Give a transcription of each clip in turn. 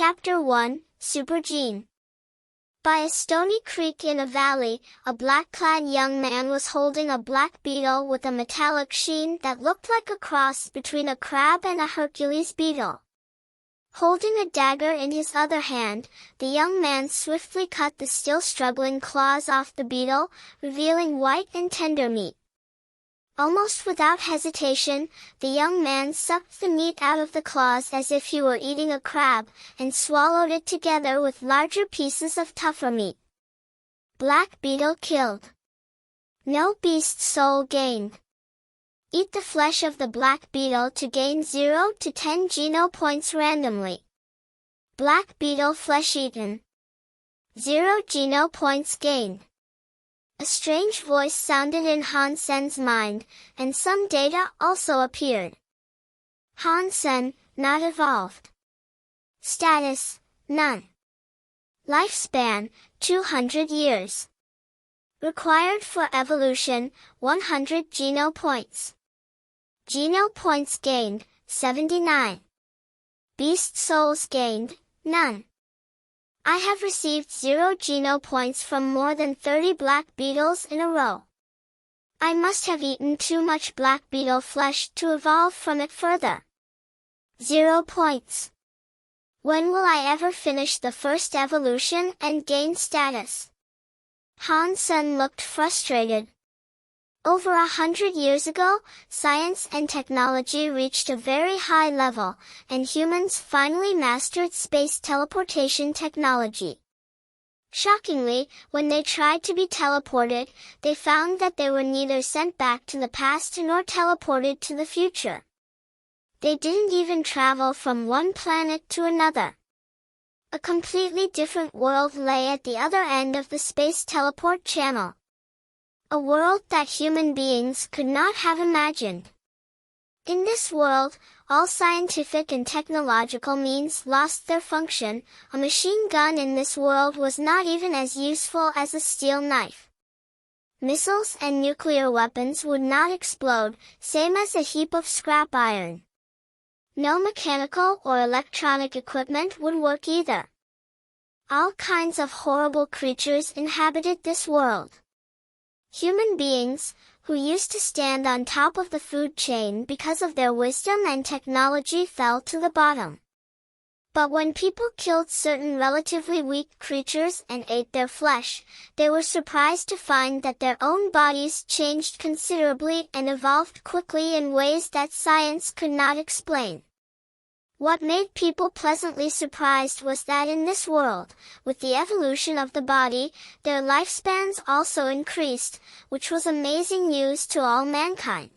Chapter 1, SuperGene. By a stony creek in a valley, a black-clad young man was holding a black beetle with a metallic sheen that looked like a cross between a crab and a Hercules beetle. Holding a dagger in his other hand, the young man swiftly cut the still struggling claws off the beetle, revealing white and tender meat. Almost without hesitation, the young man sucked the meat out of the claws as if he were eating a crab, and swallowed it together with larger pieces of tougher meat. Black beetle killed. No beast soul gained. Eat the flesh of the black beetle to gain 0 to 10 geno points randomly. Black beetle flesh eaten. 0 geno points gained. A strange voice sounded in Han Sen's mind, and some data also appeared. Han Sen, not evolved. Status, none. Lifespan, 200 years. Required for evolution, 100 geno points. Geno points gained, 79. Beast souls gained, none. I have received 0 geno points from more than 30 black beetles in a row. I must have eaten too much black beetle flesh to evolve from it further. 0 points. When will I ever finish the first evolution and gain status? Han Sen looked frustrated. Over 100 years ago, science and technology reached a very high level, and humans finally mastered space teleportation technology. Shockingly, when they tried to be teleported, they found that they were neither sent back to the past nor teleported to the future. They didn't even travel from one planet to another. A completely different world lay at the other end of the space teleport channel. A world that human beings could not have imagined. In this world, all scientific and technological means lost their function. A machine gun in this world was not even as useful as a steel knife. Missiles and nuclear weapons would not explode, same as a heap of scrap iron. No mechanical or electronic equipment would work either. All kinds of horrible creatures inhabited this world. Human beings, who used to stand on top of the food chain because of their wisdom and technology, fell to the bottom. But when people killed certain relatively weak creatures and ate their flesh, they were surprised to find that their own bodies changed considerably and evolved quickly in ways that science could not explain. What made people pleasantly surprised was that in this world, with the evolution of the body, their lifespans also increased, which was amazing news to all mankind.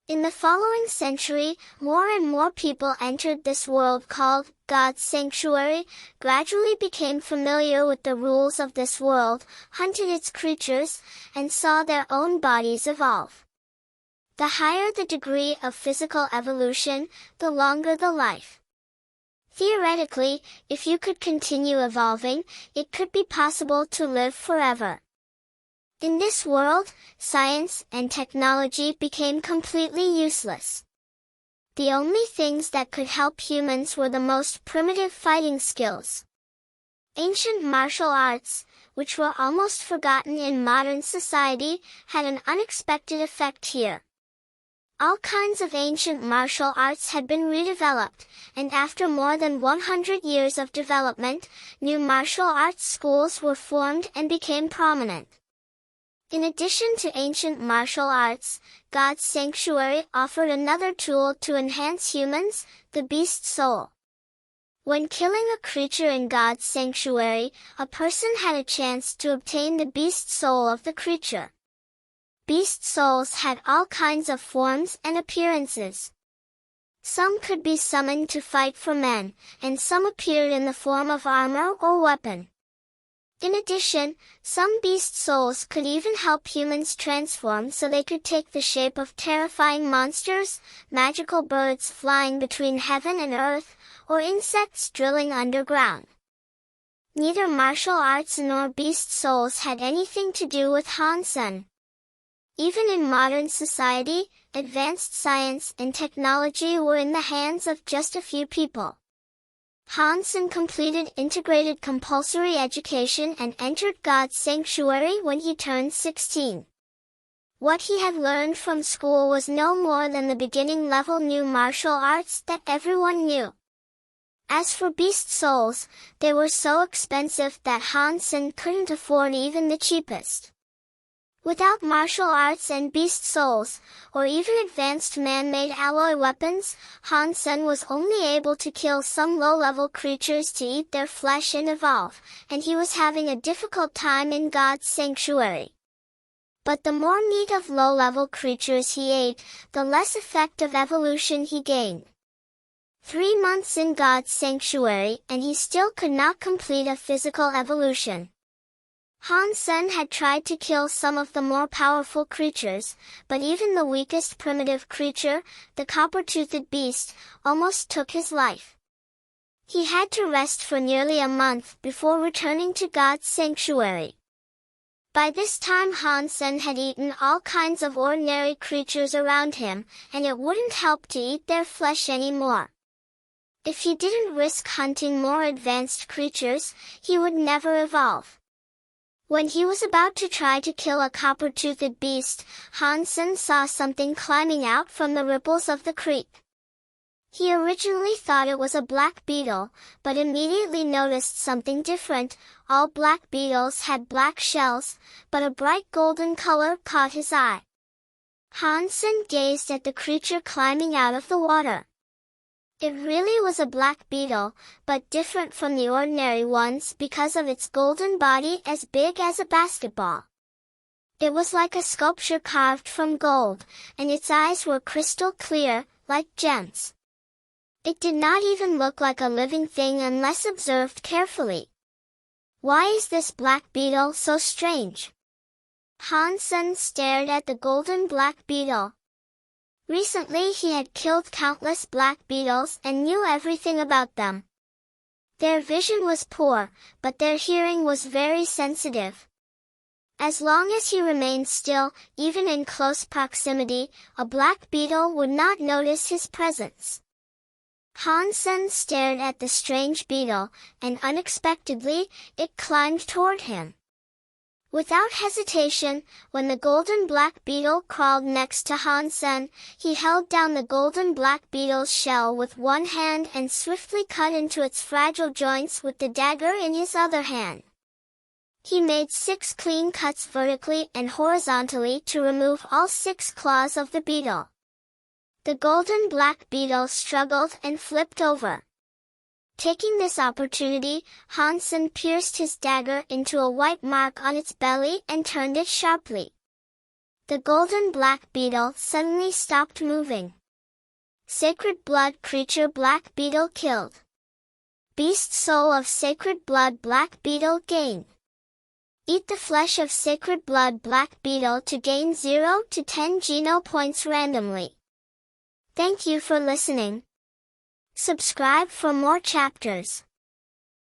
In the following century, more and more people entered this world called God's sanctuary, gradually became familiar with the rules of this world, hunted its creatures, and saw their own bodies evolve. The higher the degree of physical evolution, the longer the life. Theoretically, if you could continue evolving, it could be possible to live forever. In this world, science and technology became completely useless. The only things that could help humans were the most primitive fighting skills. Ancient martial arts, which were almost forgotten in modern society, had an unexpected effect here. All kinds of ancient martial arts had been redeveloped, and after more than 100 years of development, new martial arts schools were formed and became prominent. In addition to ancient martial arts, God's sanctuary offered another tool to enhance humans, the beast soul. When killing a creature in God's sanctuary, a person had a chance to obtain the beast soul of the creature. Beast souls had all kinds of forms and appearances. Some could be summoned to fight for men, and some appeared in the form of armor or weapon. In addition, some beast souls could even help humans transform so they could take the shape of terrifying monsters, magical birds flying between heaven and earth, or insects drilling underground. Neither martial arts nor beast souls had anything to do with Han Sen. Even in modern society, advanced science and technology were in the hands of just a few people. Hansen completed integrated compulsory education and entered God's sanctuary when he turned 16. What he had learned from school was no more than the beginning-level new martial arts that everyone knew. As for beast souls, they were so expensive that Hansen couldn't afford even the cheapest. Without martial arts and beast souls, or even advanced man-made alloy weapons, Hansen was only able to kill some low-level creatures to eat their flesh and evolve, and he was having a difficult time in God's sanctuary. But the more meat of low-level creatures he ate, the less effect of evolution he gained. 3 months in God's sanctuary and he still could not complete a physical evolution. Hansen had tried to kill some of the more powerful creatures, but even the weakest primitive creature, the copper-toothed beast, almost took his life. He had to rest for nearly a month before returning to God's sanctuary. By this time Hansen had eaten all kinds of ordinary creatures around him, and it wouldn't help to eat their flesh anymore. If he didn't risk hunting more advanced creatures, he would never evolve. When he was about to try to kill a copper-toothed beast, Hansen saw something climbing out from the ripples of the creek. He originally thought it was a black beetle, but immediately noticed something different. All black beetles had black shells, but a bright golden color caught his eye. Hansen gazed at the creature climbing out of the water. It really was a black beetle, but different from the ordinary ones because of its golden body as big as a basketball. It was like a sculpture carved from gold, and its eyes were crystal clear, like gems. It did not even look like a living thing unless observed carefully. Why is this black beetle so strange? Hansen stared at the golden black beetle. Recently he had killed countless black beetles and knew everything about them. Their vision was poor, but their hearing was very sensitive. As long as he remained still, even in close proximity, a black beetle would not notice his presence. Hansen stared at the strange beetle, and unexpectedly, it climbed toward him. Without hesitation, when the golden black beetle crawled next to Hansen, he held down the golden black beetle's shell with one hand and swiftly cut into its fragile joints with the dagger in his other hand. He made 6 clean cuts vertically and horizontally to remove all 6 claws of the beetle. The golden black beetle struggled and flipped over. Taking this opportunity, Hansen pierced his dagger into a white mark on its belly and turned it sharply. The golden black beetle suddenly stopped moving. Sacred blood creature black beetle killed. Beast soul of sacred blood black beetle gained. Eat the flesh of sacred blood black beetle to gain 0 to 10 geno points randomly. Thank you for listening. Subscribe for more chapters.